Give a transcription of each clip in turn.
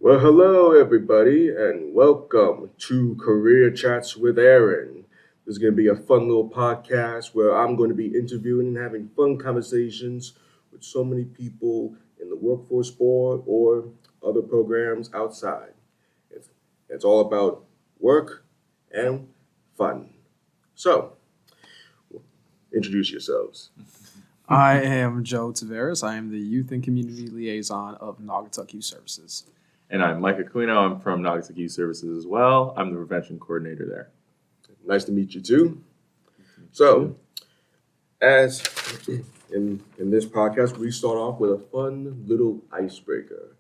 Well, hello, everybody, and welcome to Career Chats with Aaron. This is going to be a fun little podcast where I'm going to be interviewing and having fun conversations with so many people in the workforce board or other programs outside. It's all about work and fun. So, introduce yourselves. I am Joe Tavares. I am the Youth and Community Liaison of Naugatuck Youth Services. And I'm Mike Aquino. I'm from Naugatuck Youth Services as well. I'm the prevention coordinator there. Nice to meet you too. So, as in this podcast, we start off with a fun little icebreaker.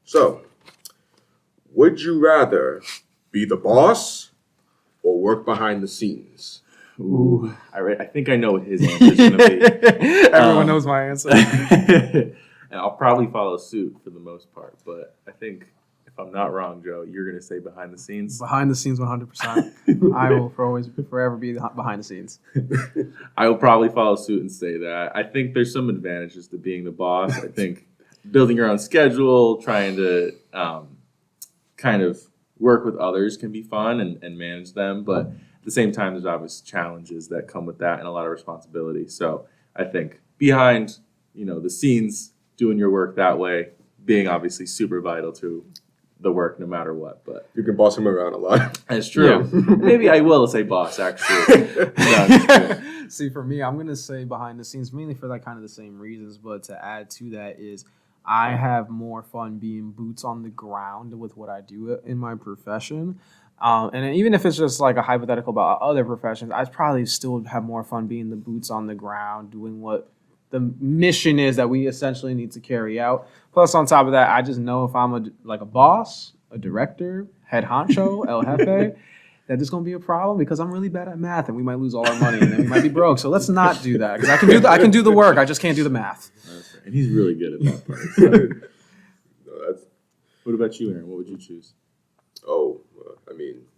So, would you rather be the boss or work behind the scenes? Ooh, I think I know what his answer is going to be. Everyone knows my answer. And I'll probably follow suit for the most part. But I think, if I'm not wrong, Joe, you're going to say behind the scenes. Behind the scenes, 100%. I will forever be behind the scenes. I will probably follow suit and say that. I think there's some advantages to being the boss. I think building your own schedule, trying to kind of work with others can be fun and manage them. But at the same time, there's obvious challenges that come with that and a lot of responsibility. So I think behind, the scenes, doing your work that way, being obviously super vital to the work no matter what. But You can boss him around a lot. that's true. Yeah. Maybe I will say boss, actually. No, See, for me, I'm going to say behind the scenes, mainly for that kind of the same reasons. But to add to that is I have more fun being boots on the ground with what I do in my profession. And even if it's just like a hypothetical about other professions, I'd probably still have more fun being the boots on the ground, doing what the mission is that we essentially need to carry out. Plus, on top of that, I just know if I'm a boss, a director, head honcho, el jefe, that there's going to be a problem because I'm really bad at math and we might lose all our money and then we might be broke. So let's not do that because I can do the work. I just can't do the math. right. And he's really good at that part. So. What about you, Aaron? What would you choose?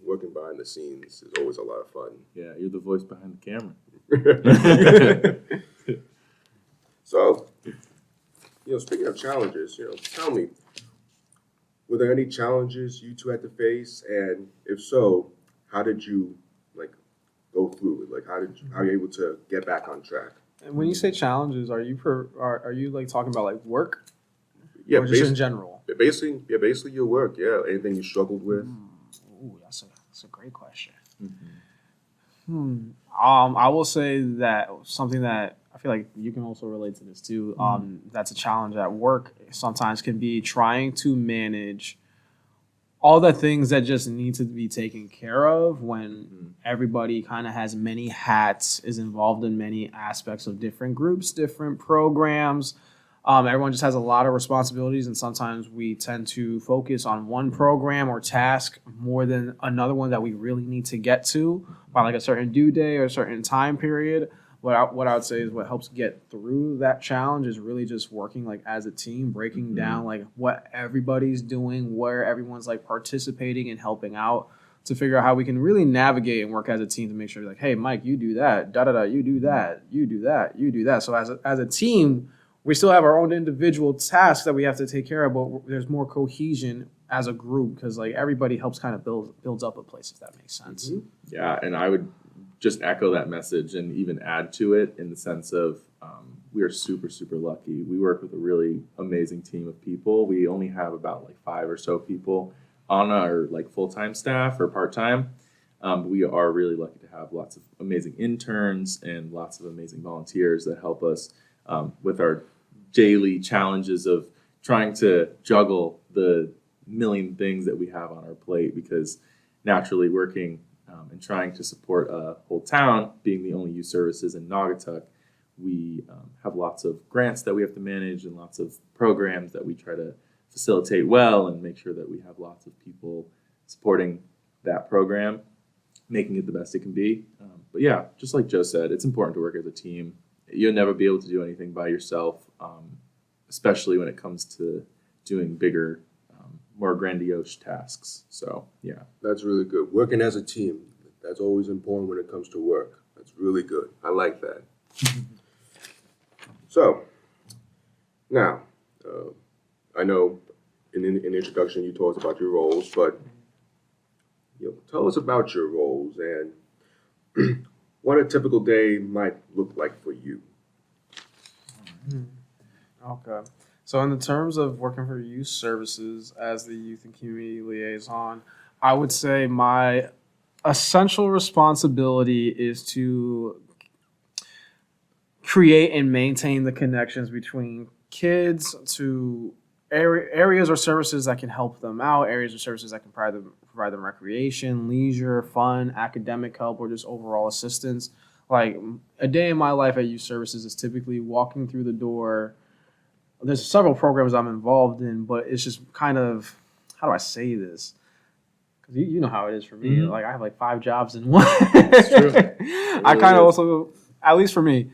Working behind the scenes is always a lot of fun. Yeah, you're the voice behind the camera. So, speaking of challenges, tell me, were there any challenges you two had to face? And if so, how did you, go through it? How are you able to get back on track? And when you say challenges, are you talking about work? Yeah, or just in general? Basically your work. Yeah, anything you struggled with? Ooh, that's a great question. Mm-hmm. I will say that something that I feel like you can also relate to this too. That's a challenge at work. Sometimes can be trying to manage all the things that just need to be taken care of when everybody kind of has many hats, is involved in many aspects of different groups, different programs. Everyone just has a lot of responsibilities, and sometimes we tend to focus on one program or task more than another one that we really need to get to by a certain due day or a certain time period. What I would say is what helps get through that challenge is really just working as a team, breaking down what everybody's doing, where everyone's participating and helping out to figure out how we can really navigate and work as a team to make sure hey, Mike, you do that, you do that, you do that, you do that. So as a team, we still have our own individual tasks that we have to take care of, but there's more cohesion as a group because everybody helps kind of builds up a place, if that makes sense. Mm-hmm. Yeah, and I would just echo that message and even add to it in the sense of we are super, super lucky. We work with a really amazing team of people. We only have about 5 or so people on our full-time staff or part-time. We are really lucky to have lots of amazing interns and lots of amazing volunteers that help us with our daily challenges of trying to juggle the million things that we have on our plate because naturally working and trying to support a whole town, being the only youth services in Naugatuck, we have lots of grants that we have to manage and lots of programs that we try to facilitate well and make sure that we have lots of people supporting that program, making it the best it can be. But yeah, just like Joe said, it's important to work as a team. You'll never be able to do anything by yourself, especially when it comes to doing bigger, more grandiose tasks. So, yeah. That's really good. Working as a team, that's always important when it comes to work. That's really good. I like that. So, now, I know in the introduction, you talked about your roles, but tell us about your roles and what a typical day might look like for you. Okay. So in the terms of working for youth services as the youth and community liaison, I would say my essential responsibility is to create and maintain the connections between kids to areas or services that can help them out, areas or services that can provide them recreation, leisure, fun, academic help, or just overall assistance. Like a day in my life at youth services is typically walking through the door. There's several programs I'm involved in, but it's just kind of, how do I say this? Because you know how it is for me. Mhm. Like I have like 5 jobs in one. It's true. I kind of also, at least for me,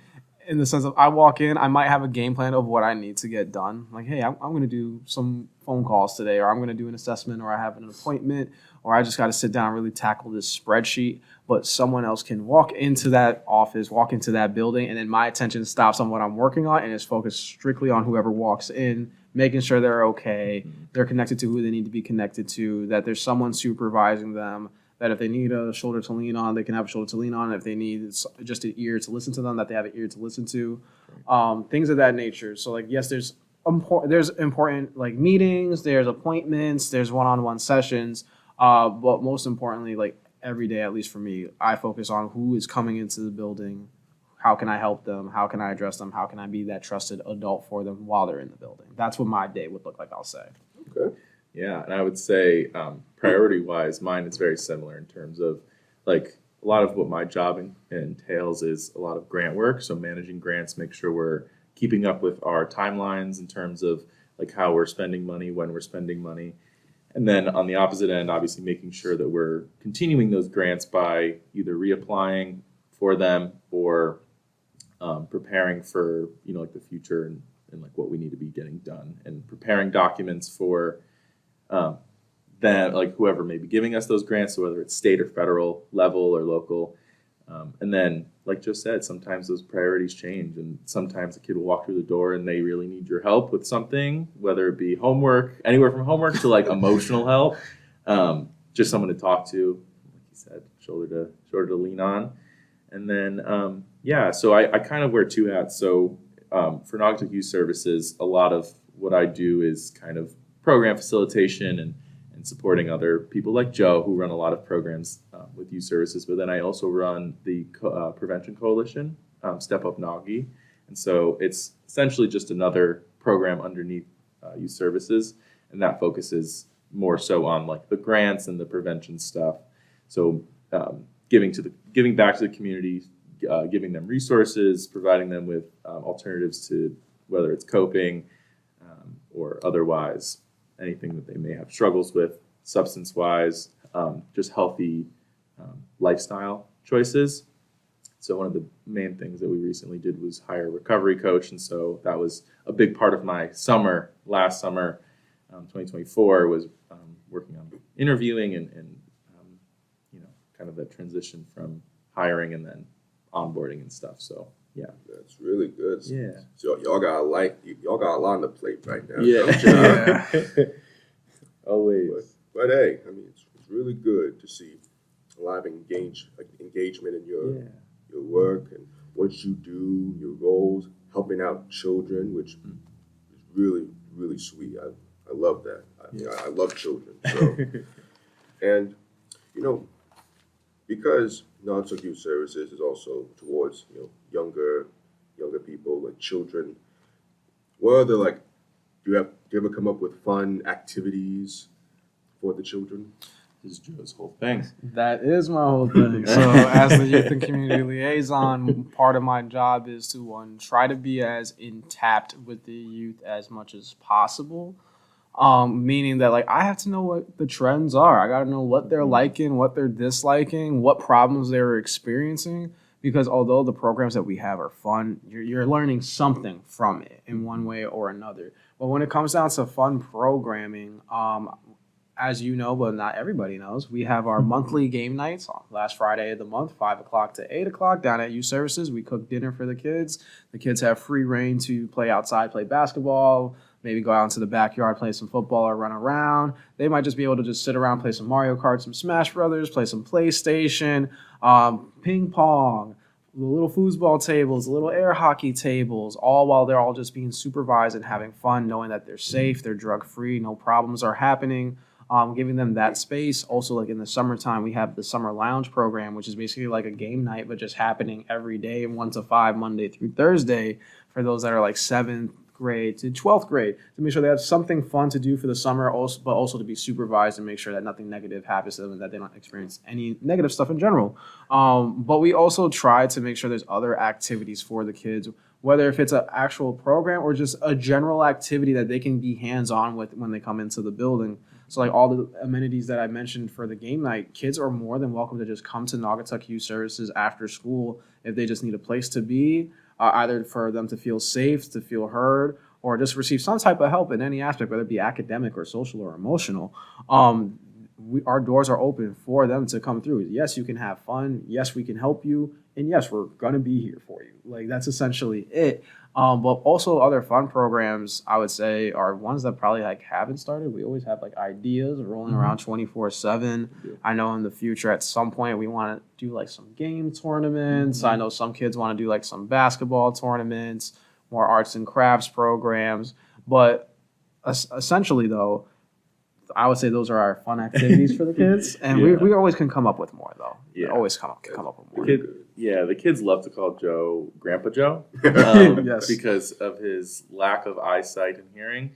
in the sense of I walk in, I might have a game plan of what I need to get done. Like, hey, I'm going to do some phone calls today, or I'm going to do an assessment, or I have an appointment, or I just got to sit down and really tackle this spreadsheet. But someone else can walk into that office, walk into that building, and then my attention stops on what I'm working on and is focused strictly on whoever walks in, making sure they're okay, they're connected to who they need to be connected to, that there's someone supervising them, that if they need a shoulder to lean on, they can have a shoulder to lean on. If they need just an ear to listen to them, that they have an ear to listen to, things of that nature. So like, yes, there's important like meetings, there's appointments, there's one-on-one sessions, but most importantly, like every day, at least for me, I focus on who is coming into the building. How can I help them? How can I address them? How can I be that trusted adult for them while they're in the building? That's what my day would look like, I'll say. Okay. Yeah, and I would say priority-wise, mine is very similar in terms of like a lot of what my job entails is a lot of grant work. So managing grants, make sure we're keeping up with our timelines in terms of like how we're spending money, when we're spending money. And then on the opposite end, obviously making sure that we're continuing those grants by either reapplying for them or preparing for, like the future and like what we need to be getting done and preparing documents for that, like whoever may be giving us those grants, so whether it's state or federal level or local. And then, like Joe said, sometimes those priorities change, and sometimes a kid will walk through the door and they really need your help with something, whether it be homework, anywhere from homework to like emotional help, just someone to talk to, like you said, shoulder to lean on. And then, so I kind of wear 2 hats. So for Naugatuck Youth Services, a lot of what I do is kind of program facilitation and supporting other people like Joe who run a lot of programs with youth services. But then I also run the Prevention Coalition, Step Up Naugi. And so it's essentially just another program underneath youth services. And that focuses more so on like the grants and the prevention stuff. So giving back to the community, giving them resources, providing them with alternatives to whether it's coping or otherwise, anything that they may have struggles with, substance-wise, just healthy lifestyle choices. So one of the main things that we recently did was hire a recovery coach, and so that was a big part of my summer, last summer, 2024, was working on interviewing and kind of that transition from hiring and then onboarding and stuff. So yeah, that's really good. Yeah. So y'all got a lot on the plate right now. Yeah. Always. But hey, I mean, it's really good to see a lot of engagement in your work and what you do, your roles, helping out children, which is really, really sweet. I love that. I love children. So, and because Naugatuck Youth Services is also towards younger people, like children. What are the do you ever come up with fun activities for the children? This is Joe's whole thing. That is my whole thing. So as the youth and community liaison, part of my job is to try to be as intact with the youth as much as possible. Meaning that I have to know what the trends are. I got to know what they're liking, what they're disliking, what problems they're experiencing. Because although the programs that we have are fun, you're learning something from it in one way or another. But when it comes down to fun programming, as you know, but not everybody knows, we have our monthly game nights on last Friday of the month, 5 o'clock to 8 o'clock down at Youth Services. We cook dinner for the kids. The kids have free reign to play outside, play basketball, maybe go out into the backyard, play some football or run around. They might just be able to just sit around, play some Mario Kart, some Smash Brothers, play some PlayStation, ping pong, the little foosball tables, the little air hockey tables, all while they're all just being supervised and having fun, knowing that they're safe, they're drug-free, no problems are happening. Giving them that space. Also, like in the summertime, we have the summer lounge program, which is basically like a game night, but just happening every day, 1 to 5, Monday through Thursday, for those that are like 7th grade to 12th grade, to make sure they have something fun to do for the summer, also, but also to be supervised and make sure that nothing negative happens to them and that they don't experience any negative stuff in general. But we also try to make sure there's other activities for the kids, whether if it's an actual program or just a general activity that they can be hands-on with when they come into the building. So like all the amenities that I mentioned for the game night, kids are more than welcome to just come to Naugatuck Youth Services after school if they just need a place to be, either for them to feel safe, to feel heard, or just receive some type of help in any aspect, whether it be academic or social or emotional. Our doors are open for them to come through. Yes, you can have fun. Yes, we can help you. And yes, we're going to be here for you. Like, that's essentially it. But also other fun programs, I would say, are ones that probably like haven't started. We always have like ideas rolling around 24/7. Yeah. I know in the future at some point we want to do like some game tournaments. I know some kids want to do like some basketball tournaments, more arts and crafts programs. But essentially though, I would say those are our fun activities for the kids. And we always can come up with more though. Yeah. Always come up with more. The kids love to call Joe Grandpa Joe yes. because of his lack of eyesight and hearing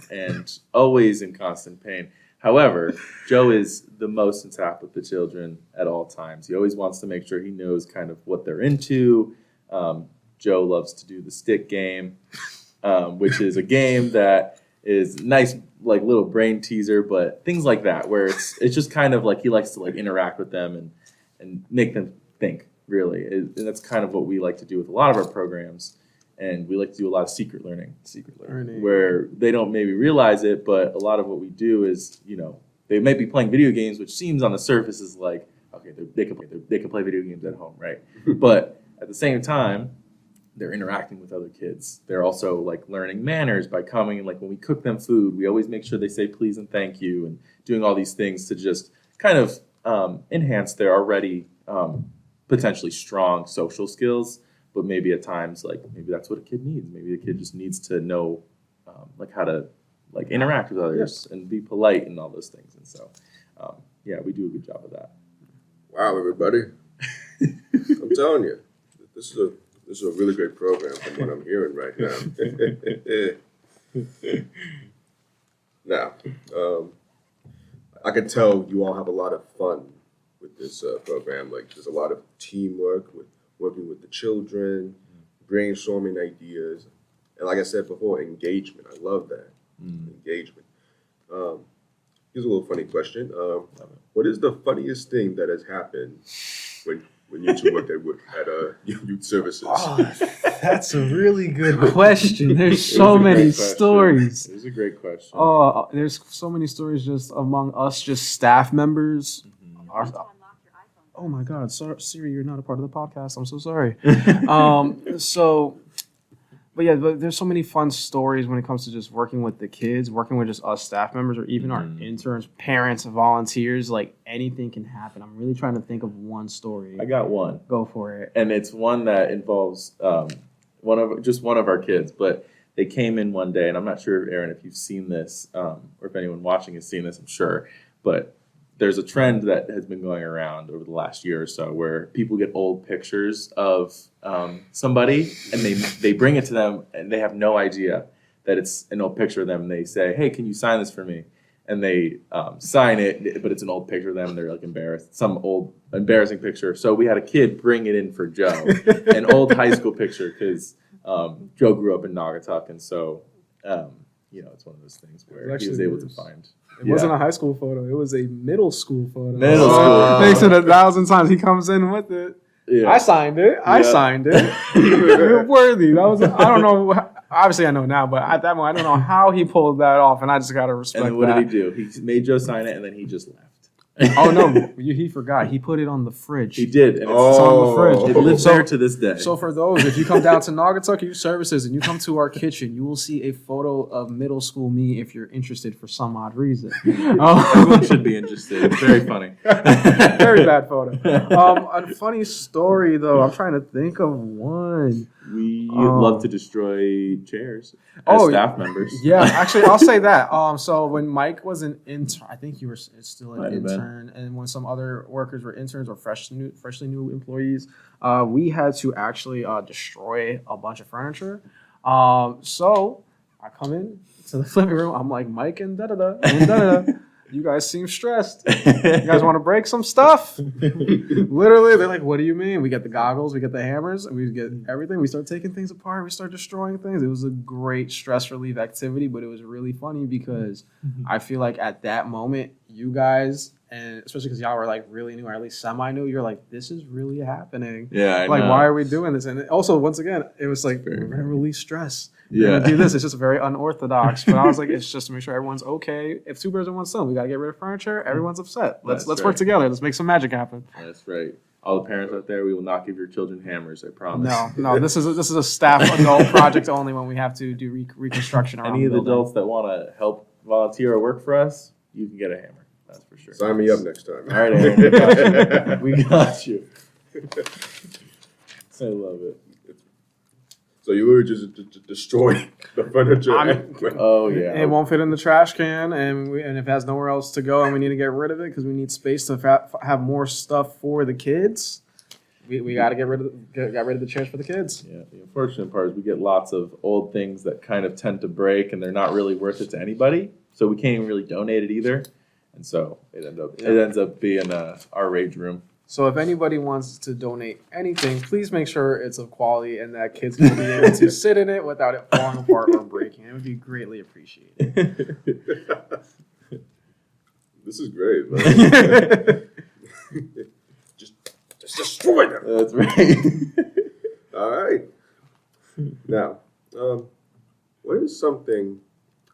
and always in constant pain. However, Joe is the most in tap with the children at all times. He always wants to make sure he knows kind of what they're into. Joe loves to do the stick game, which is a game that is nice, like little brain teaser, but things like that, where it's just kind of like he likes to like interact with them and make them think. Really, and that's kind of what we like to do with a lot of our programs, and we like to do a lot of secret learning, where they don't maybe realize it, but a lot of what we do is, they might be playing video games, which seems on the surface is like, okay, they can play video games at home, right? But at the same time, they're interacting with other kids. They're also like learning manners by coming, and like when we cook them food, we always make sure they say please and thank you, and doing all these things to just kind of enhance their already potentially strong social skills, but maybe at times, like maybe that's what a kid needs. Maybe the kid just needs to know like how to like interact with others and be polite and all those things. And so, we do a good job of that. Wow, everybody. I'm telling you, this is a really great program from what I'm hearing right now. Now, I can tell you all have a lot of fun with this program. Like, there's a lot of teamwork with working with the children, brainstorming ideas, and like I said before, engagement. I love that. Engagement. Here's a little funny question. What is the funniest thing that has happened when you two worked at Youth Services? Oh, that's a really good question. There's so many stories. It was a great question. Oh, there's so many stories just among us, just staff members. Oh my God, Siri, you're not a part of the podcast. I'm so sorry. But there's so many fun stories when it comes to just working with the kids, working with just us staff members, or even our interns, parents, volunteers. Like, anything can happen. I'm really trying to think of one story. I got one. Go for it. And it's one that involves one of our kids, but they came in one day, and I'm not sure, Aaron, if you've seen this, or if anyone watching has seen this, I'm sure, but there's a trend that has been going around over the last year or so where people get old pictures of somebody and they bring it to them and they have no idea that it's an old picture of them. And they say, hey, can you sign this for me? And they sign it, but it's an old picture of them. And they're like embarrassed, some old embarrassing picture. So we had a kid bring it in for Joe, an old high school picture, because Joe grew up in Naugatuck. And so, it's one of those things where he was able to find. It wasn't a high school photo. It was a middle school photo. Middle school. Thanks to 1,000 times he comes in with it. Yeah. I signed it. You're worthy. That was. I don't know. Obviously, I know now, but at that moment, I don't know how he pulled that off, and I just gotta respect that. And what did he do? He made Joe sign it, and then he just left. Oh no, he forgot. He put it on the fridge. He did, and It's on the fridge. it lives So- there to this day. So for those, if you come down to Naugatuck Youth Services and you come to our kitchen, you will see a photo of middle school me if you're interested for some odd reason. Everyone should be interested. It's very funny. Very bad photo. A funny story though. I'm trying to think of one. We love to destroy chairs as Oh, staff members. Yeah, actually, I'll say that. So when Mike was an intern, I think you were still an Might have been. intern, and when some other workers were interns or freshly new employees, we had to actually destroy a bunch of furniture. So I come in to the living room. I'm like, Mike and da-da-da and da-da-da. You guys seem stressed. You guys want to break some stuff? Literally, they're like, what do you mean? We get the goggles, we get the hammers, and we get everything. We start taking things apart. We start destroying things. It was a great stress relief activity, but it was really funny because I feel like at that moment, you guys, and especially because y'all were like really new, or at least semi-new, you're like, this is really happening. Yeah, I Like, know. why are we doing this? And also, once again, it was like, we're going to release stress. We're Yeah. gonna do this. It's just very unorthodox. But I was like, it's just to make sure everyone's okay. If two birds in one stone, we gotta get rid of furniture. Everyone's upset. Let's That's work right. together. Let's make some magic happen. That's right. All the parents out there, we will not give your children hammers. I promise. No. This is a staff adult project only when we have to do reconstruction around Any of the building. adults that want to help volunteer or work for us, you can get a hammer. That's for sure. Sign me up next time. All right, Aaron. We got you. I love it. So you were just destroying the furniture. Oh yeah. It won't fit in the trash can, and if it has nowhere else to go, and we need to get rid of it because we need space to have more stuff for the kids. We got to get rid of the chairs for the kids. Yeah, the unfortunate part is we get lots of old things that kind of tend to break, and they're not really worth it to anybody. So we can't even really donate it either, and so it ends up being our rage room. So if anybody wants to donate anything, please make sure it's of quality and that kids will be able to sit in it without it falling apart or breaking. It would be greatly appreciated. This is great, man. just destroy them. That's right. All right. Now, what is something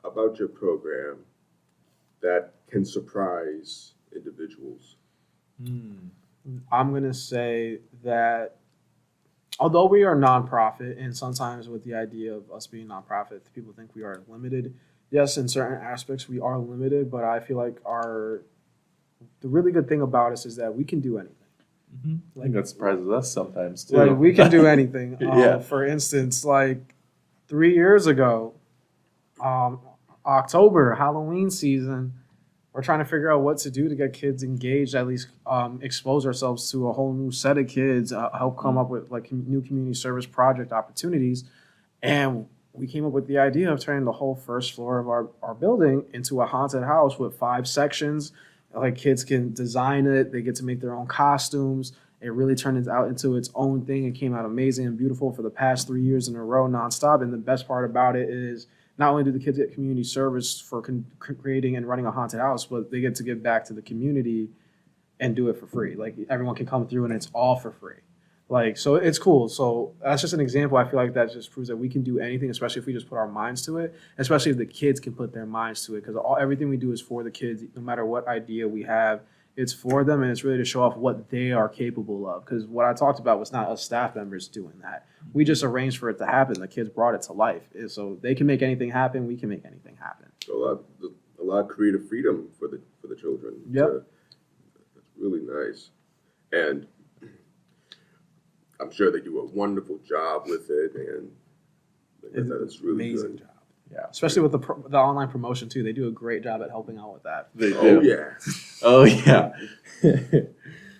about your program that can surprise individuals? I'm going to say that although we are nonprofit, and sometimes with the idea of us being nonprofit, people think we are limited. Yes, in certain aspects we are limited, but I feel like the really good thing about us is that we can do anything. I think that surprises us sometimes too. Like we can do anything. Yeah. For instance, like 3 years ago, October, Halloween season, we're trying to figure out what to do to get kids engaged, at least expose ourselves to a whole new set of kids, help come up with like new community service project opportunities. And we came up with the idea of turning the whole first floor of our building into a haunted house with 5 sections. Like kids can design it. They get to make their own costumes. It really turned it out into its own thing. It came out amazing and beautiful for the past 3 years in a row, nonstop. And the best part about it is not only do the kids get community service for creating and running a haunted house, but they get to give back to the community and do it for free. Like everyone can come through and it's all for free. Like, so it's cool. So that's just an example. I feel like that just proves that we can do anything, especially if we just put our minds to it, especially if the kids can put their minds to it. Because everything we do is for the kids, no matter what idea we have, it's for them. And it's really to show off what they are capable of. Because what I talked about was not us staff members doing that. We just arranged for it to happen. The kids brought it to life. So they can make anything happen. We can make anything happen. So a lot of creative freedom for the children. Yep. That's really nice. And I'm sure they do a wonderful job with it, and that's really Amazing good. job. Yeah. Especially with the online promotion too. They do a great job at helping out with that. They Oh do. yeah. Oh yeah.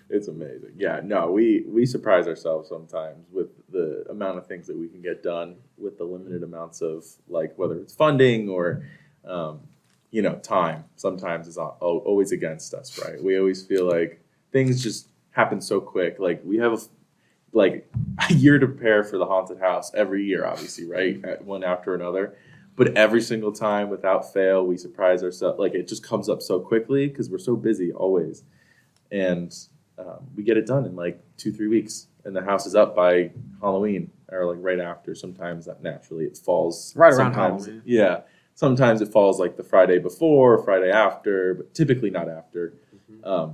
It's amazing. Yeah, no, we surprise ourselves sometimes with the amount of things that we can get done with the limited amounts of, like, whether it's funding or time sometimes is always against us, right? We always feel like things just happen so quick. Like we have like a year to prepare for the haunted house every year, obviously, right? One after another. But every single time, without fail, we surprise ourselves. Like it just comes up so quickly because we're so busy always. And we get it done in like 2-3 weeks. And the house is up by Halloween or like right after. Sometimes that naturally it falls. Right around sometimes. Halloween. Yeah. sometimes it falls like the Friday before, Friday after, but typically not after. But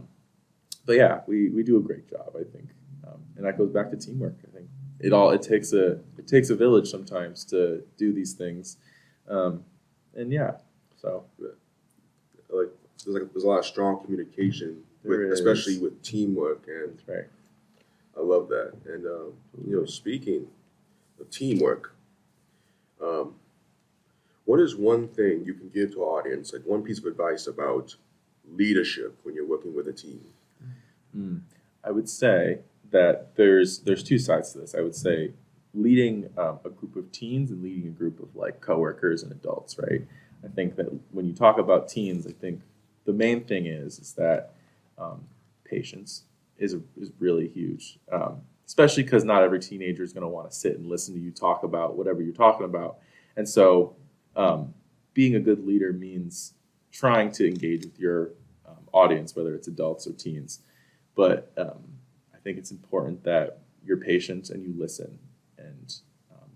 yeah, we do a great job, I think, and that goes back to teamwork. I think it takes a village sometimes to do these things, and yeah, so Like there's a lot of strong communication, especially with teamwork, and that's right. I love that. And speaking of teamwork, what is one thing you can give to our audience, like one piece of advice about leadership when you're working with a team? I would say that there's two sides to this. I would say leading a group of teens and leading a group of like coworkers and adults, right? I think that when you talk about teens, I think the main thing is that patience is really huge, especially because not every teenager is going to want to sit and listen to you talk about whatever you're talking about. And so being a good leader means trying to engage with your audience, whether it's adults or teens. But I think it's important that you're patient and you listen. And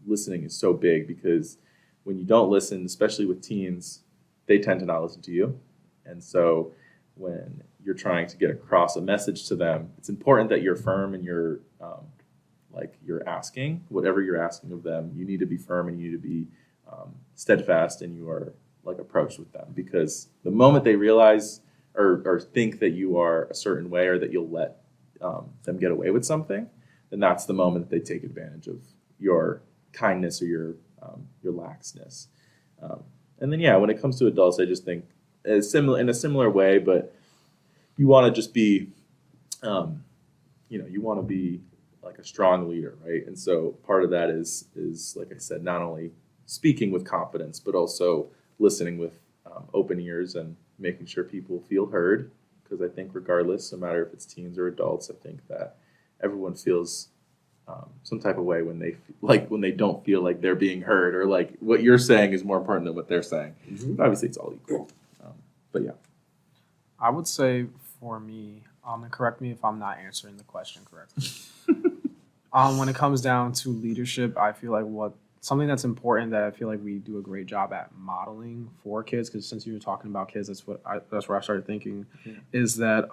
listening is so big because when you don't listen, especially with teens, they tend to not listen to you. And so when you're trying to get across a message to them, it's important that you're firm and you're asking, whatever you're asking of them, you need to be firm and you need to be steadfast in your like approach with them. Because the moment they realize or think that you are a certain way or that you'll let them get away with something, then that's the moment that they take advantage of your kindness or your laxness. And then, when it comes to adults, I just think in a similar way, but you want to just be, you want to be like a strong leader, right? And so part of that is like I said, not only speaking with confidence, but also listening with open ears and making sure people feel heard. Because I think regardless, no matter if it's teens or adults, I think that everyone feels some type of way when they don't feel like they're being heard or like what you're saying is more important than what they're saying. But obviously, it's all equal. But yeah, I would say for me, and correct me if I'm not answering the question correctly. When it comes down to leadership, I feel like something that's important that I feel like we do a great job at modeling for kids, because since you were talking about kids, that's where I started thinking, is that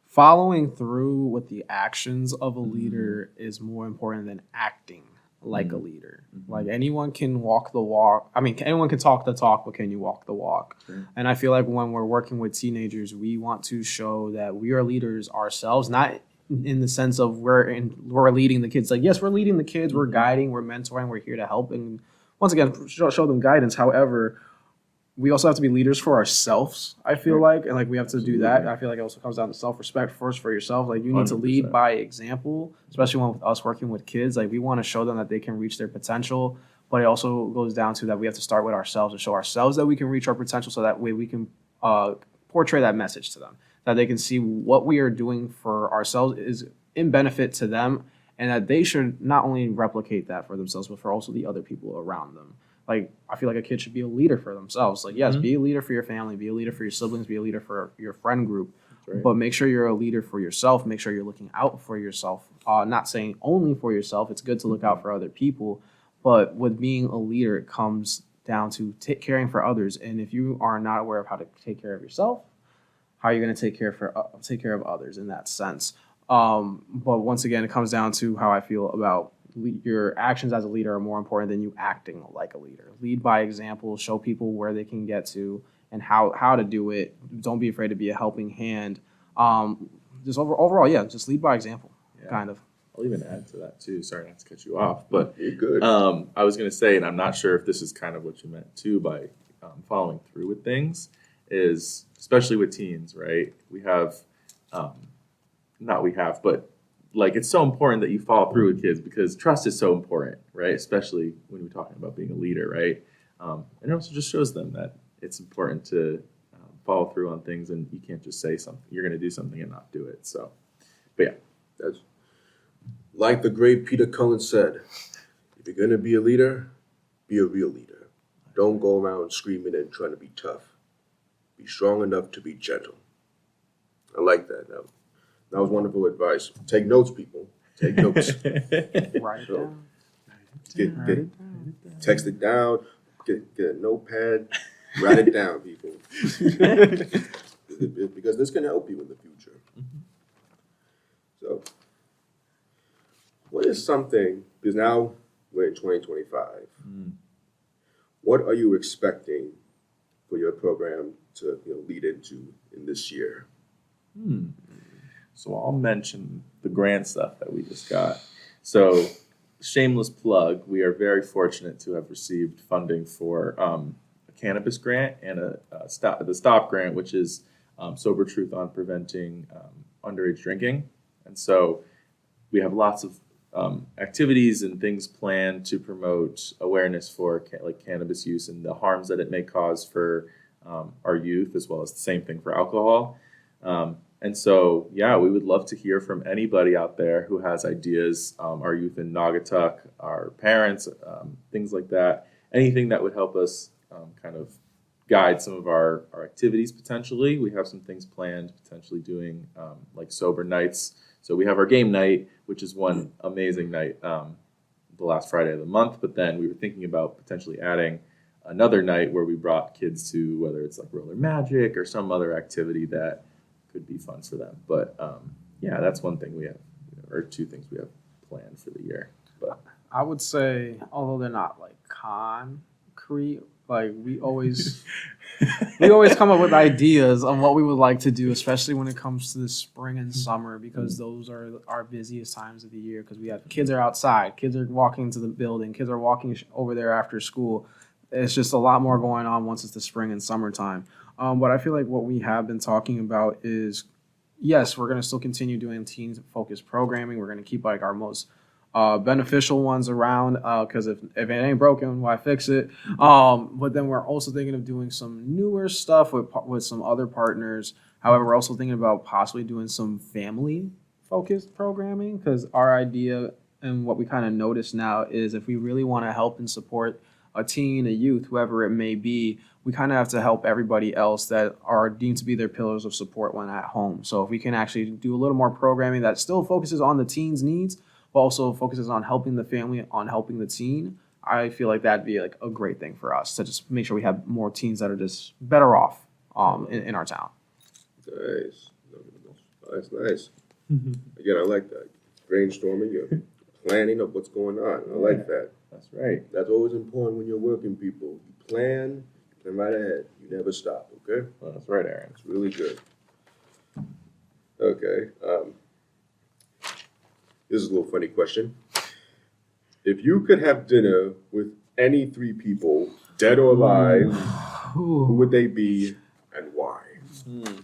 following through with the actions of a leader is more important than acting like a leader. Like anyone can walk the walk. I mean, anyone can talk the talk, but can you walk the walk? And I feel like when we're working with teenagers, we want to show that we are leaders ourselves, not in the sense of we're leading the kids. Like, yes, we're leading the kids, we're guiding, we're mentoring, we're here to help, and once again, show them guidance. However, we also have to be leaders for ourselves, I feel like, and like we have to do that. I feel like it also comes down to self-respect first for yourself. Like you need 100%. To lead by example, especially when with us working with kids. Like we want to show them that they can reach their potential, but it also goes down to that we have to start with ourselves and show ourselves that we can reach our potential, so that way we can portray that message to them, that they can see what we are doing for ourselves is in benefit to them, and that they should not only replicate that for themselves, but for also the other people around them. Like, I feel like a kid should be a leader for themselves. Like, yes, be a leader for your family, be a leader for your siblings, be a leader for your friend group. Right. But make sure you're a leader for yourself. Make sure you're looking out for yourself. Not saying only for yourself. It's good to look out for other people. But with being a leader, it comes down to caring for others. And if you are not aware of how to take care of yourself, how are you going to take care of others in that sense? But once again, it comes down to how I feel about your actions as a leader are more important than you acting like a leader. Lead by example, show people where they can get to and how to do it. Don't be afraid to be a helping hand. Just overall, just lead by example, kind of. I'll even add to that too. Sorry not to cut you off, but you're good. I was going to say, and I'm not sure if this is kind of what you meant too by following through with things, is especially with teens, right? But like it's so important that you follow through with kids because trust is so important, right? Especially when we're talking about being a leader, right? And it also just shows them that it's important to follow through on things, and you can't just say something. You're going to do something and not do it. So, but yeah. That's like the great Peter Cullen said, if you're going to be a leader, be a real leader. Don't go around screaming and trying to be tough. Be strong enough to be gentle. I like that. That was wonderful advice. Take notes, people. Take notes. Write it down. Text it down. get a notepad, write it down, people. Because this can help you in the future. So, what is something, because now we're in 2025, what are you expecting for your program to lead into in this year? So I'll mention the grant stuff that we just got. So, shameless plug, we are very fortunate to have received funding for a cannabis grant and the STOP grant, which is Sober Truth on Preventing Underage Drinking. And so we have lots of activities and things planned to promote awareness for cannabis use and the harms that it may cause for our youth, as well as the same thing for alcohol. And so, we would love to hear from anybody out there who has ideas, our youth in Naugatuck, our parents, things like that. Anything that would help us kind of guide some of our activities potentially. We have some things planned, potentially doing like sober nights. So we have our game night, which is one amazing night the last Friday of the month. But then we were thinking about potentially adding another night where we brought kids to, whether it's like roller magic or some other activity that could be fun for them. But that's one thing we have, or two things we have planned for the year. But I would say, although they're not like concrete, like we always come up with ideas on what we would like to do, especially when it comes to the spring and summer, because those are our busiest times of the year. Because we have kids are outside, kids are walking to the building, kids are walking over there after school. It's just a lot more going on once it's the spring and summertime. But I feel like what we have been talking about is, yes, we're going to still continue doing teen-focused programming. We're going to keep like our most beneficial ones around, because if it ain't broken, why fix it? But then we're also thinking of doing some newer stuff with some other partners. However, we're also thinking about possibly doing some family-focused programming, because our idea and what we kind of notice now is if we really want to help and support a teen, a youth, whoever it may be, we kind of have to help everybody else that are deemed to be their pillars of support when at home. So if we can actually do a little more programming that still focuses on the teen's needs, but also focuses on helping the family, on helping the teen, I feel like that'd be like a great thing for us to just make sure we have more teens that are just better off in our town. Nice. That's nice. Again, I like that. Brainstorming, you're planning of what's going on. I like that. that's right. That's always important when you're working, people. You plan right ahead. You never stop, okay? Well, that's right, Aaron. It's really good. Okay. This is a little funny question. If you could have dinner with any three people, dead or alive, who would they be and why?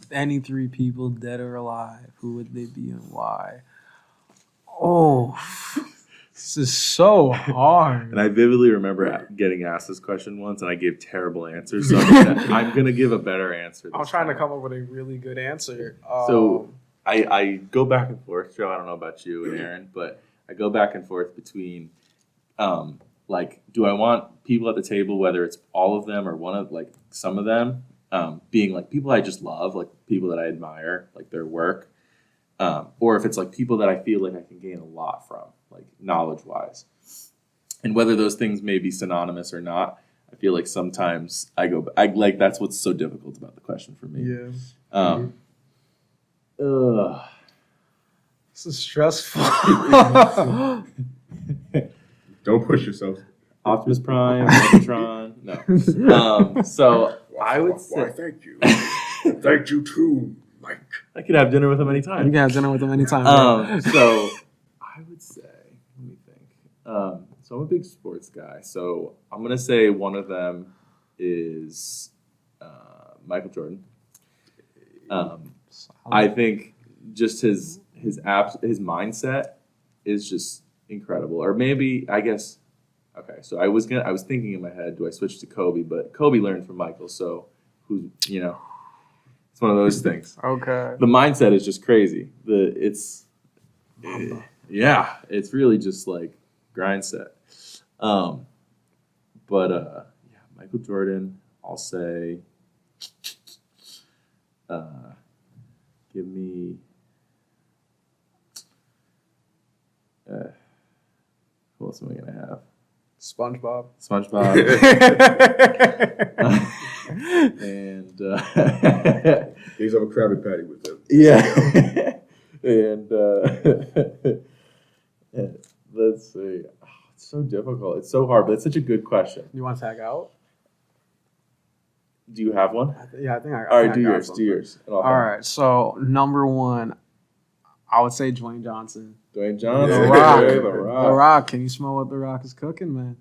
Any three people, dead or alive, who would they be and why? Oh, this is so hard. And I vividly remember getting asked this question once, and I gave terrible answers. So I'm gonna give a better answer. I'm trying to come up with a really good answer. So I go back and forth, Joe. I don't know about you and Aaron, but I go back and forth between, like, do I want people at the table, whether it's all of them or one of, like, some of them, being, like, people I just love, like, people that I admire, like, their work, or if it's, like, people that I feel like I can gain a lot from, like, knowledge-wise. And whether those things may be synonymous or not, I feel like sometimes like, that's what's so difficult about the question for me. Yeah. This is stressful. Don't push yourself. Optimus Prime, Megatron, no. So I would say, Why, thank you. Thank you too, Mike. I could have dinner with him anytime. You can have dinner with them anytime. So I would say, let me think. So I'm a big sports guy. So I'm gonna say one of them is Michael Jordan. I think just his mindset is just incredible. Or maybe, I guess, okay. So I was thinking in my head, do I switch to Kobe? But Kobe learned from Michael, so it's one of those things. Okay. The mindset is just crazy. It's really just like grind set. Michael Jordan, I'll say, give me, who else am I gonna have? SpongeBob. And He's have a Krabby Patty with him. yeah. And let's see. Oh, it's so difficult. It's so hard, but it's such a good question. You want to tag out? Do you have one? Yeah, I think I. All right, do yours. Do yours. All right. So number one, I would say Dwayne Johnson. Dwayne Johnson. The Rock. The The Rock. Rock. Can you smell what The Rock is cooking, man?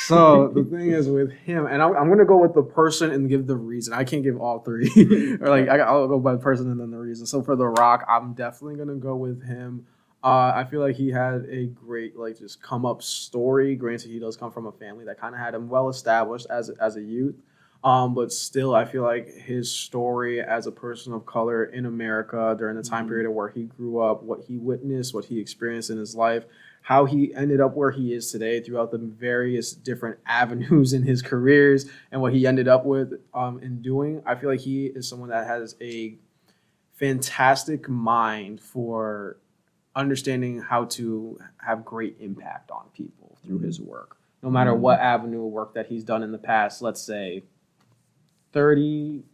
So the thing is with him, and I'm going to go with the person and give the reason. I can't give all three. Or I'll go by person and then the reason. So for The Rock, I'm definitely going to go with him. I feel like he had a great just come up story. Granted, he does come from a family that kind of had him well established as a youth. But still, I feel like his story as a person of color in America during the time period of where he grew up, what he witnessed, what he experienced in his life, how he ended up where he is today throughout the various different avenues in his careers, and what he ended up with in doing. I feel like he is someone that has a fantastic mind for understanding how to have great impact on people through his work. No matter what avenue of work that he's done in the past, let's say 30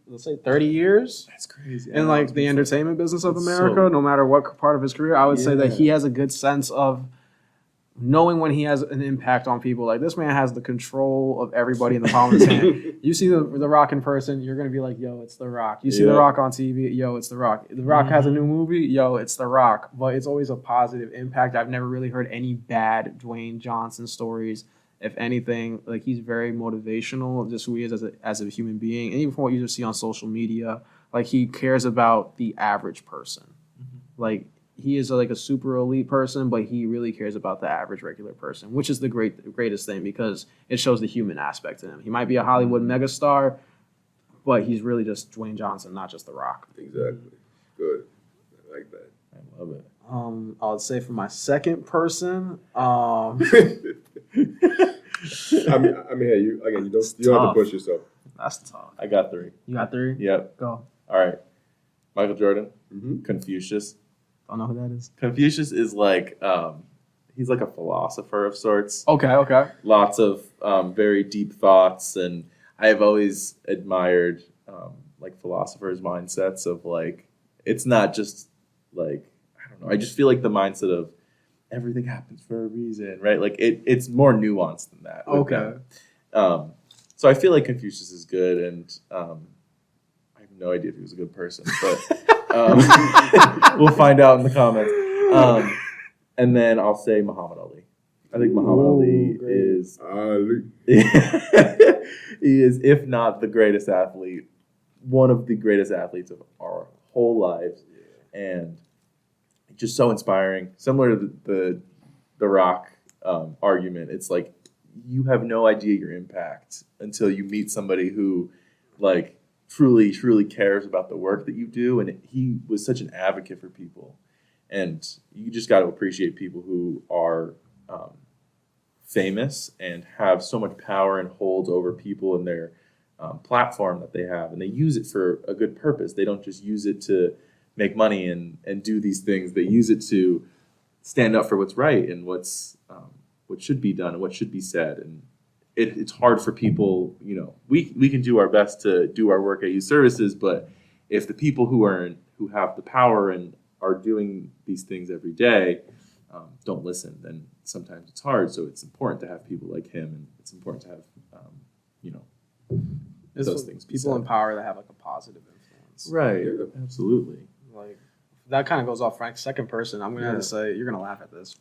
years That's crazy. in the entertainment business of America, no matter what part of his career, I would say that he has a good sense of knowing when he has an impact on people. Like, this man has the control of everybody in the palm of his hand. You see the Rock in person, you're going to be like, yo, it's The Rock. You see The Rock on TV, yo, it's The Rock. The Rock has a new movie, yo, it's The Rock. But it's always a positive impact. I've never really heard any bad Dwayne Johnson stories. If anything, he's very motivational, just who he is as a human being. And even from what you just see on social media, he cares about the average person. Mm-hmm. He is a super elite person, but he really cares about the average regular person, which is the greatest thing, because it shows the human aspect in him. He might be a Hollywood megastar, but he's really just Dwayne Johnson, not just The Rock. Exactly. Good. I like that. I love it. I would say for my second person, hey, you don't have to push yourself. That's tough. I got three. You got three? Yep. Go. All right. Michael Jordan. Mm-hmm. Confucius. Don't know who that is. Confucius is he's like a philosopher of sorts. Okay. Lots of very deep thoughts, and I have always admired philosophers' mindsets of it's not just I don't know. I just feel like the mindset of everything happens for a reason, right? It's more nuanced than that. Okay. So I feel like Confucius is good, and I have no idea if he was a good person, but we'll find out in the comments. And then I'll say Muhammad Ali. I think Muhammad Ali is he is, if not the greatest athlete, one of the greatest athletes of our whole lives, and just so inspiring. Similar to the Rock argument, it's you have no idea your impact until you meet somebody who truly cares about the work that you do, and he was such an advocate for people. And you just got to appreciate people who are famous and have so much power and hold over people in their platform that they have, and they use it for a good purpose. They don't just use it to make money and do these things. They use it to stand up for what's right and what should be done and what should be said. And it's hard for people, we can do our best to do our work at Youth Services, but if the people who have the power and are doing these things every day don't listen, then sometimes it's hard. So it's important to have people like him, and it's important to have those things. People in power that have a positive influence. Right. Absolutely. That kind of goes off Frank's second person. I'm gonna have to say, you're gonna laugh at this.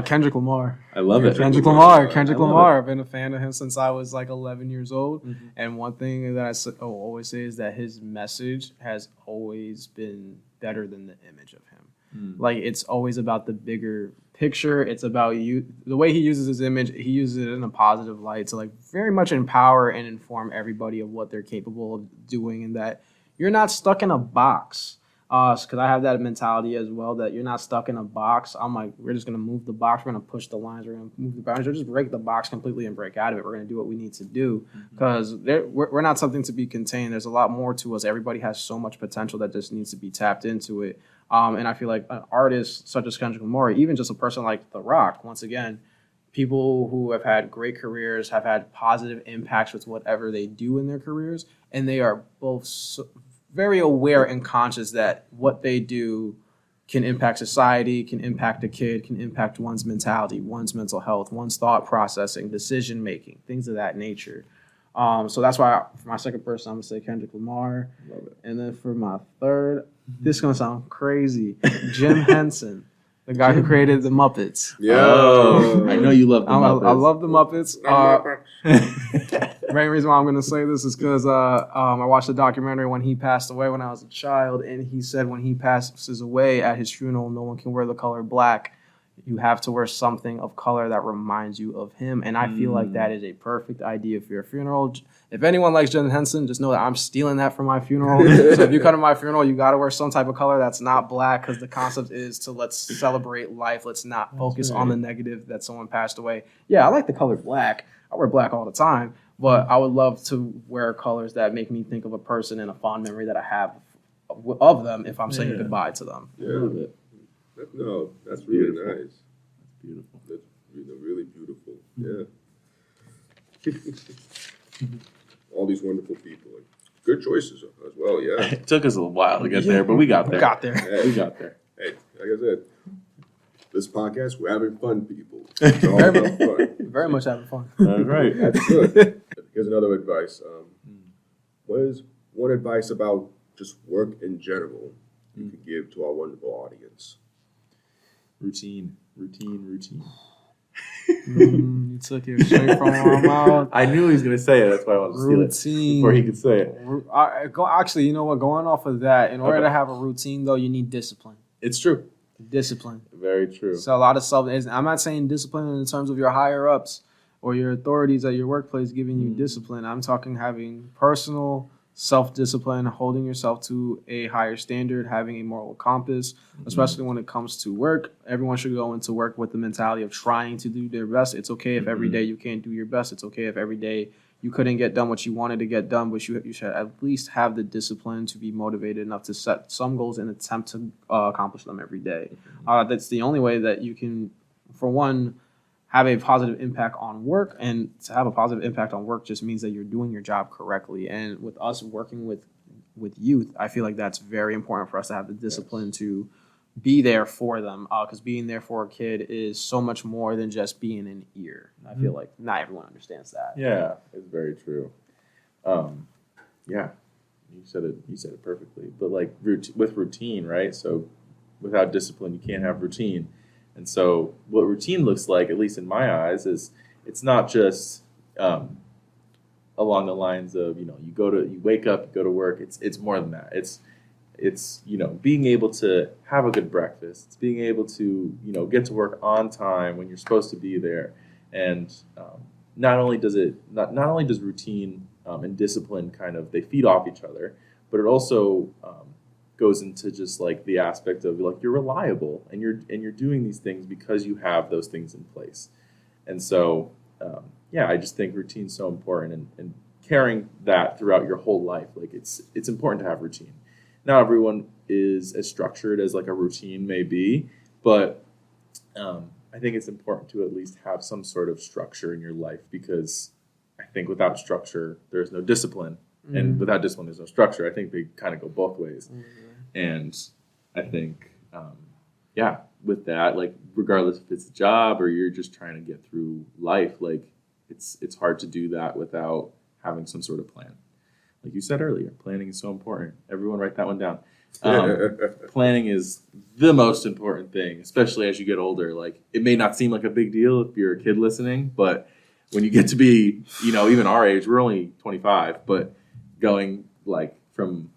Kendrick Lamar. I love it. Kendrick Lamar. I've been a fan of him since I was 11 years old. Mm-hmm. And one thing that I always say is that his message has always been better than the image of him. It's always about the bigger picture. It's about you. The way he uses his image, he uses it in a positive light to very much empower and inform everybody of what they're capable of doing, and that you're not stuck in a box. Because I have that mentality as well, that you're not stuck in a box. I'm we're just going to move the box. We're going to push the lines. We're going to move the boundaries. Or just break the box completely and break out of it. We're going to do what we need to do, because we're not something to be contained. There's a lot more to us. Everybody has so much potential that just needs to be tapped into it. And I feel like an artist such as Kendrick Lamar, even just a person like The Rock, once again, people who have had great careers have had positive impacts with whatever they do in their careers, and they are both very aware and conscious that what they do can impact society, can impact a kid, can impact one's mentality, one's mental health, one's thought processing, decision making, things of that nature. So that's why for my second person, I'm gonna say Kendrick Lamar. Love it. And then for my third, this is gonna sound crazy, Jim Henson, the guy who created the Muppets. Yeah. Oh, I know you love the Muppets. I love the Muppets. The main reason why I'm going to say this is because I watched a documentary when he passed away when I was a child, and he said when he passes away at his funeral, no one can wear the color black. You have to wear something of color that reminds you of him, and I feel like that is a perfect idea for your funeral. If anyone likes Jim Henson, just know that I'm stealing that for my funeral. So if you come to my funeral, you got to wear some type of color that's not black, because the concept is to let's celebrate life. Let's not focus on the negative that someone passed away. Yeah, I like the color black. I wear black all the time. But I would love to wear colors that make me think of a person and a fond memory that I have of them if I'm saying goodbye to them. Yeah. Love it. No, that's really Beautiful. nice. That's beautiful. That's really beautiful. Yeah. All these wonderful people. Good choices as well, yeah. It took us a while to get there, but we got there. Got there. Hey, We got there. hey, like I said, this podcast, we're having fun, people. It's all about fun. Very much having fun. That's right. That's good. Here's another advice. What is one advice about just work in general you could give to our wonderful audience? Routine. You took it straight from my mouth. I knew he was going to say it. That's why I wanted to steal it Routine. before he could say it. Actually, you know what? Going off of that, in order Okay. to have a routine, though, you need discipline. It's true. Discipline. Very true. So a lot of I'm not saying discipline in terms of your higher ups or your authorities at your workplace giving you discipline. I'm talking having personal self-discipline, holding yourself to a higher standard, having a moral compass, especially when it comes to work. Everyone should go into work with the mentality of trying to do their best. It's okay if every day you can't do your best. It's okay if every day you couldn't get done what you wanted to get done, but you should at least have the discipline to be motivated enough to set some goals and attempt to accomplish them every day. That's the only way that you can, for one, have a positive impact on work, and to have a positive impact on work just means that you're doing your job correctly. And with us working with youth, I feel like that's very important for us to have the discipline to be there for them, because being there for a kid is so much more than just being an ear. I feel like not everyone understands that. Yeah, it's very true. Yeah, you said it perfectly. But like with routine, right? So without discipline, you can't have routine. And so what routine looks like, at least in my eyes, is it's not just along the lines of, you wake up, you go to work. It's more than that. It's being able to have a good breakfast. It's being able to get to work on time when you're supposed to be there. And not only does routine and discipline they feed off each other, but it also goes into just like the aspect of like you're reliable and you're doing these things because you have those things in place. And so I just think routine's so important, and carrying that throughout your whole life. Like it's important to have routine. Not everyone is as structured as like a routine may be, but I think it's important to at least have some sort of structure in your life, because I think without structure, there's no discipline. And without discipline, there's no structure. I think they kind of go both ways. And I think, with that, like regardless if it's a job or you're just trying to get through life, like it's hard to do that without having some sort of plan. Like you said earlier, planning is so important. Everyone write that one down. Planning is the most important thing, especially as you get older. Like it may not seem like a big deal if you're a kid listening, but when you get to be, even our age, we're only 25, but going like from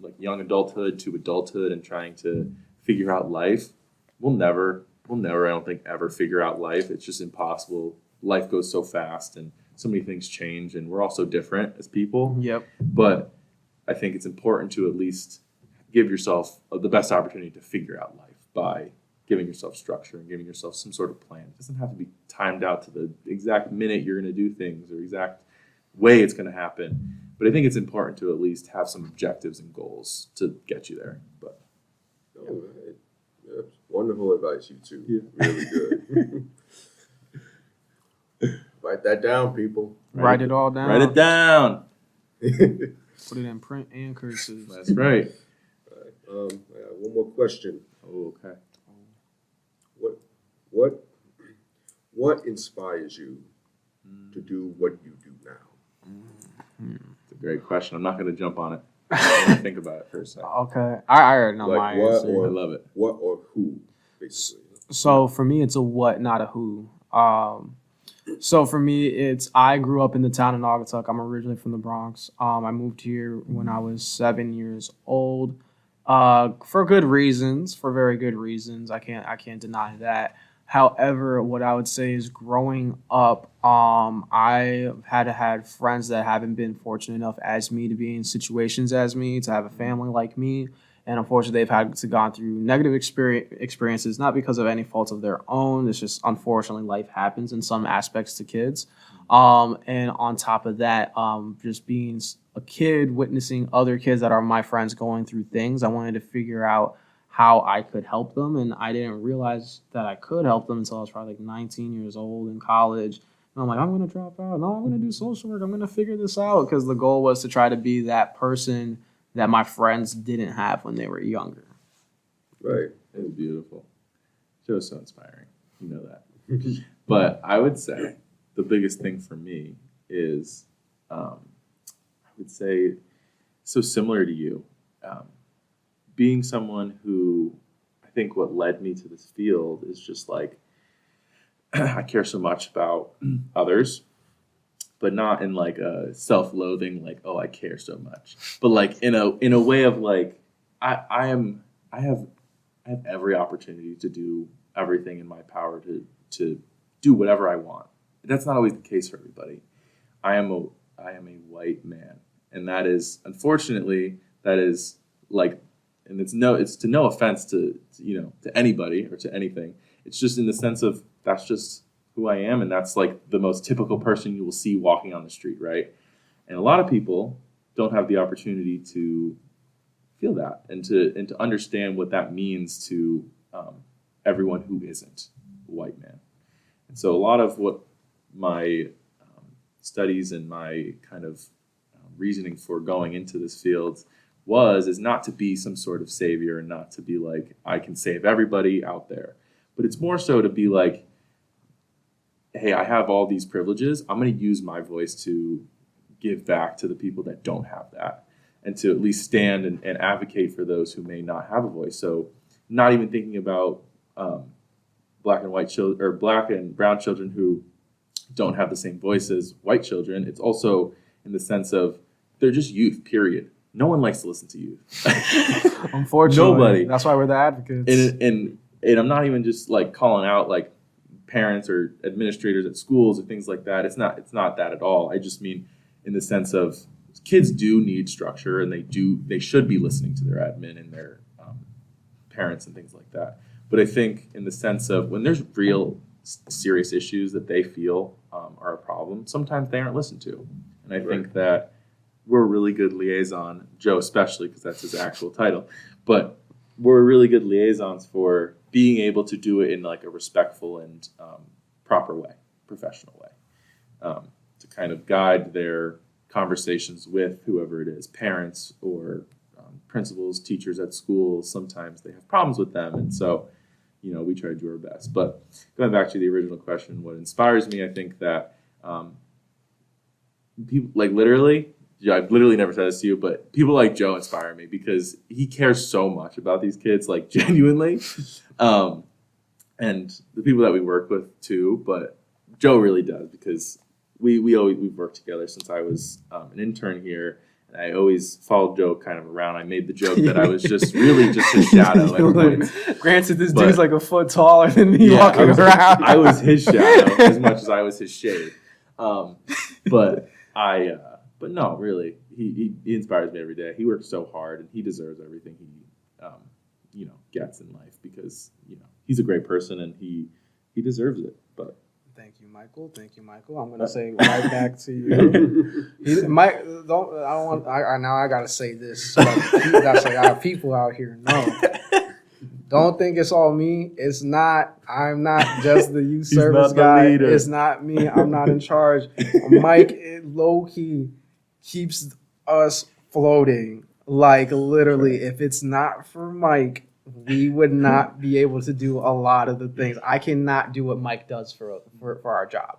like young adulthood to adulthood and trying to figure out life, we'll never, I don't think, ever figure out life. It's just impossible. Life goes so fast and so many things change, and we're all so different as people. Yep. But I think it's important to at least give yourself the best opportunity to figure out life by giving yourself structure and giving yourself some sort of plan. It doesn't have to be timed out to the exact minute you're going to do things or exact way it's going to happen. But I think it's important to at least have some objectives and goals to get you there. But All right. Yeah, wonderful advice, you two. Yeah. Really good. Write that down, people. Write it all down. Write it down. Put it in print and cursive. That's right. I got one more question. Oh, okay. What inspires you to do what you do now? It's a great question. I'm not going to jump on it. I'm going to think about it for a second. Okay. I already know Like my what answer. or- I love it. What or who, basically? So for me, it's a what, not a who. So for me, I grew up in the town of Naugatuck. I'm originally from the Bronx. I moved here when I was 7 years old. For good reasons, for very good reasons. I can't deny that. However, what I would say is growing up, I had friends that haven't been fortunate enough as me to be in situations as me, to have a family like me. And unfortunately, they've had to gone through negative experiences, not because of any fault of their own. It's just, unfortunately, life happens in some aspects to kids. And on top of that, just being a kid, witnessing other kids that are my friends going through things, I wanted to figure out how I could help them. And I didn't realize that I could help them until I was probably like 19 years old in college. And I'm like, I'm going to drop out. No, I'm going to do social work. I'm going to figure this out, because the goal was to try to be that person that my friends didn't have when they were younger. Right. It was beautiful. Joe's so inspiring. You know that. But I would say the biggest thing for me is, I would say, so similar to you, being someone who, I think what led me to this field is just like, I care so much about others, but not in like a self-loathing, like, oh, I care so much, but like in a way of like, I have every opportunity to do everything in my power to do whatever I want. That's not always the case for everybody. I am a white man, and that is, unfortunately, that is like, and it's to no offense to anybody or to anything. It's just in the sense of, that's just who I am, and that's like the most typical person you will see walking on the street, right? And a lot of people don't have the opportunity to feel that and to understand what that means to everyone who isn't a white man. And so a lot of what my studies and my kind of reasoning for going into this field is not to be some sort of savior and not to be like, I can save everybody out there. But it's more so to be like, hey, I have all these privileges. I'm going to use my voice to give back to the people that don't have that, and to at least stand and advocate for those who may not have a voice. So not even thinking about black and white children or black and brown children who don't have the same voice as white children. It's also in the sense of they're just youth, period. No one likes to listen to youth. Unfortunately. Nobody. That's why we're the advocates. And I'm not even just like calling out like parents or administrators at schools or things like that. It's not that at all. I just mean in the sense of kids do need structure, and they should be listening to their admin and their parents and things like that. But I think in the sense of when there's real serious issues that they feel are a problem, sometimes they aren't listened to. And I think that we're a really good liaison, Joe especially, because that's his actual title, but we're really good liaisons for being able to do it in like a respectful and proper way, professional way, to kind of guide their conversations with whoever it is, parents or principals, teachers at schools. Sometimes they have problems with them, and so we try to do our best. But going back to the original question, what inspires me, I think that people like literally. Yeah, I've literally never said this to you, but people like Joe inspire me because he cares so much about these kids, like genuinely. And the people that we work with too, but Joe really does, because we've worked together since I was an intern here, and I always followed Joe kind of around. I made the joke that I was just really just his shadow. Granted, this dude's like a foot taller than me walking around. I was his shadow as much as I was his shade. But no, really, he inspires me every day. He works so hard, and he deserves everything he gets in life, because he's a great person and he deserves it. But Thank you, Michael. I'm gonna say right back to you. Mike, now I gotta say this. So I have people out here know. Don't think it's all me. It's not. I'm not just the youth He's service not the guy. leader. It's not me. I'm not in charge. Mike, low key, keeps us floating. Like literally, if it's not for Mike, we would not be able to do a lot of the things. I cannot do what Mike does for our job.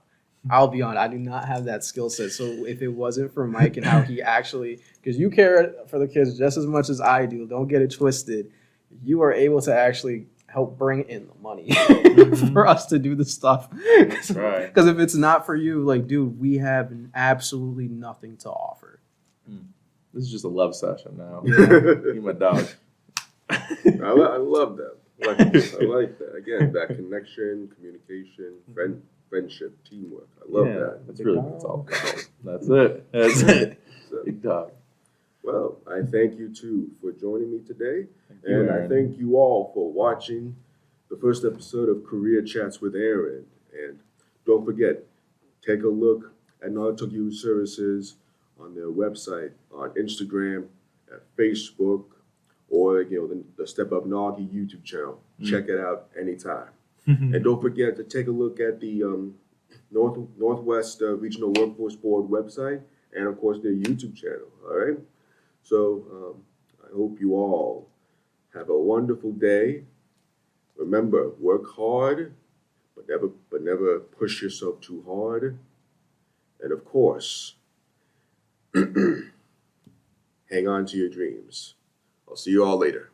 I'll be honest, I do not have that skill set. So if it wasn't for Mike and how he actually, because you care for the kids just as much as I do, don't get it twisted. You are able to actually help bring in the money for us to do the stuff. That's right. Because if it's not for you, like, dude, we have absolutely nothing to offer. This is just a love session now. Yeah. You my dog. I love that. I like that. Again, that connection, communication, friendship, teamwork. I love that. That's really what it's all about. That's it. That's it. So, Big dog. well, I thank you too for joining me today. Thank you, And I Aaron. thank you all for watching the first episode of Career Chats with Aaron. And don't forget, take a look at Naugatuck Youth Services on their website, on Instagram, at Facebook, or the Step Up Naughty YouTube channel. Check it out anytime. And don't forget to take a look at the Northwest Regional Workforce Board website and, of course, their YouTube channel. All right? So I hope you all have a wonderful day. Remember, work hard, but never push yourself too hard. And, of course, hang on to your dreams. I'll see you all later.